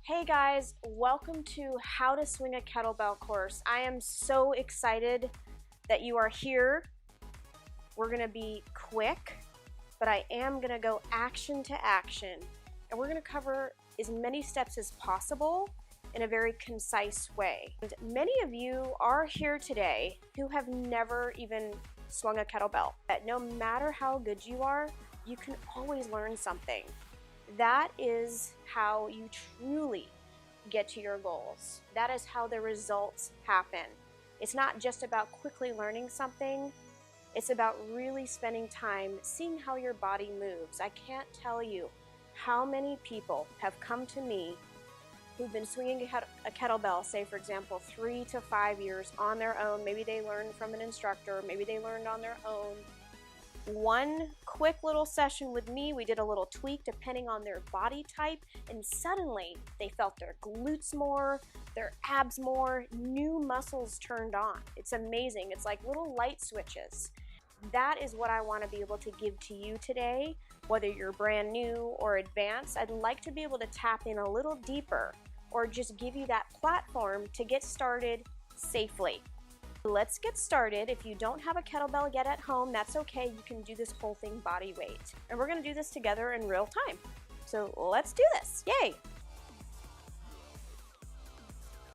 Hey guys, welcome to How to Swing a Kettlebell course. I am so excited that you are here. We're gonna be quick, but I am gonna go action to action. And we're gonna cover as many steps as possible in a very concise way. And many of you are here today who have never even swung a kettlebell. That no matter how good you are, you can always learn something. That is how you truly get to your goals. That is how the results happen. It's not just about quickly learning something, it's about really spending time seeing how your body moves. I can't tell you how many people have come to me who've been swinging a kettlebell, say for example, 3 to 5 years on their own. Maybe they learned from an instructor, maybe they learned on their own. One quick little session with me, we did a little tweak depending on their body type, and suddenly they felt their glutes more, their abs more, new muscles turned on. It's amazing. It's like little light switches. That is what I want to be able to give to you today, whether you're brand new or advanced. I'd like to be able to tap in a little deeper or just give you that platform to get started safely. Let's get started. If you don't have a kettlebell yet at home, that's okay. You can do this whole thing body weight. And we're going to do this together in real time. So let's do this. Yay!